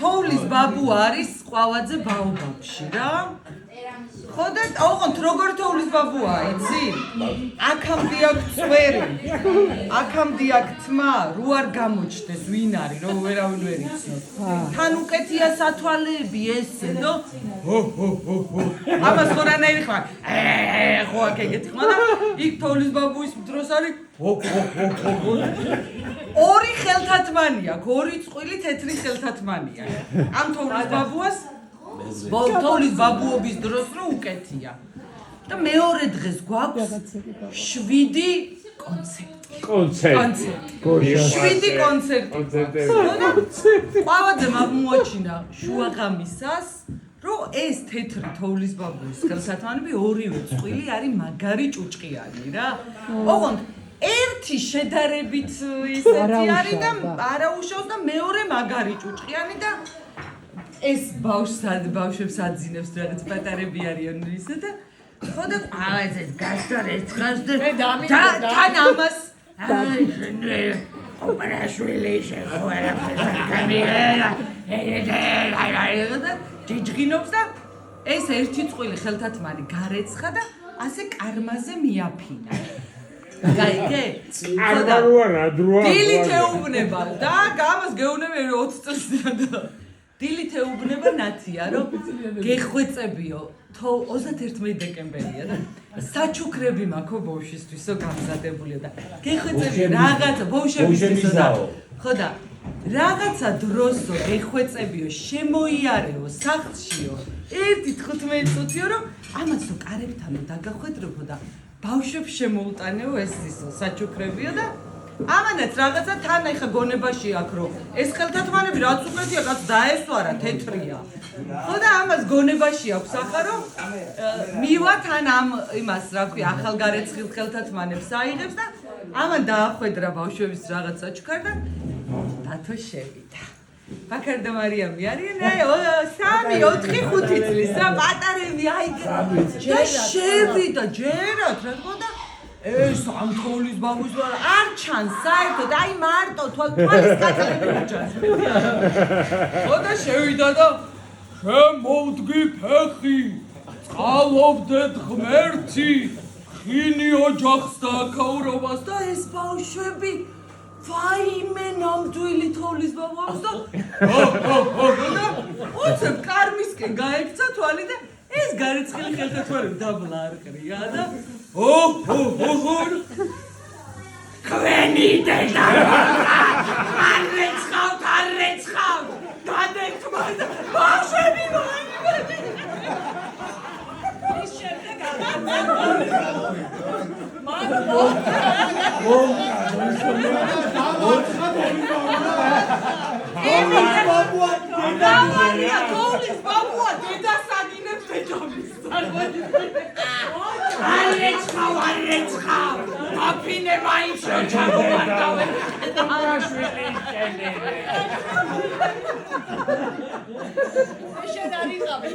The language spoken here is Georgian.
თოვლის ბაბუ არის ყვავაძე ბაობაბში რა. ხო და ოღონდ როგორ თოვლის ბაბუა, იცი? აქამდე აქვს წვერი. აქამდე აქვს თმა, რო არ გამოჩნდეს ვინ არის, რომ ვერავინ ვერ იცნობს. თან უკეთია სათვალეები ესე, ნო? ამას ხორანაირი ხარ. ხო აქ ეგეთი ხმა და იქ თოვლის ბაბუის დროს არის ორი ხელთათმანი აქვს, ორი წყვილი თეთრი ხელთათმანი აქვს. ამ თოვლის ბაბუას თოვლის ბაბუობის დროს რო უკეთია. და მეორე დღეს გვაქვს 7 კონცერტი. 7 კონცერტი. ყვავაძემ აღმოაჩინა შუაღამისას, რომ ეს თეთრი თოვლის ბაბუის ხელთათმანები ორივე წყვილი არის მაგარი ჭუჭყიანი რა. ოღონდ ერთი შედარებით ისეთი არის და არაუშავს და მეორე მაგარი ჭუჭყიანი და ეს ბავშვებს აძინებს რაღაც პატარები არიან ისე და ხო და ყვავაძეს გასწორ ერთხელ და თან ამას ოპერაშვილი შეხო არაფერს და ჯიჯღინობს და ეს ერთი წყვილი ხელთათმანი გარეცხა და ასე კარმაზე მიაფინა. გაიგე? დილით ეუბნება და გამას გეუბნება 20 წელსია და დილით ეუბნება ნაცია რომ გეხვეწებიო 31 დეკემბერია და საჩუქრები მაქვს ბავშვისთვისო გამზადებულია და გეხვეწებიო რაღაცა ბავშვებისთვისო და ხო და რაღაცა დროსო გეხვეწებიო შემოიარეო სახლშიო 1-15 წუთიო რომ ამასო კარებთანო დაგახვედრებო და ბავშვებს შემოუტანეო ეს ისო საჩუქრებიო და ამანაც რაღაცა თან ახლა გონებაში აქვს რომ ეს ხელთათმანები რაც უკეთია კაც დაესვარა თეთრია. ხო და ამას გონებაში აქვს ახლა რომ მივა თან ამ იმას რა ქვია ახალგარეცხილ ხელთათმანებს აიღებს და ამან დაახვედრა ბავშვების რაღაც საჩუქარი და დათო შევიდა. ბაქარ და მარიამი არიან 3-4-5 წლის და პატარები აი და შევიდა ჯერათ რა თქმა უნდა ეს ამ თოვლის ბაბუს არ ჩანს საერთოდ აი მარტო თვალის კაცები ჩანს. ხო და შევიდა და შემოვდგი ფეხი წყალობდეთ ღმერთი ხინი ოჯახს და აქაურობას და ეს ბავშვები ვაიმე ნამდვილი თოვლის ბაბუს და და უცებ კარმისკენ გაექცა თვალი და ეს გარეცხილი ხელთათმანები დაბლა არ ყრია და ხვენი დედა არ რეცხავთ გადეთქმა და ბავშვები ვაიმე ის შემდეგ დავარია თოვლის ბაბუა დედას აგინებს ეჭვმის არ რეცხავ აფინე მაინც ჩაგოვარდავენ არაშვილი შენერე შენ არ იყავი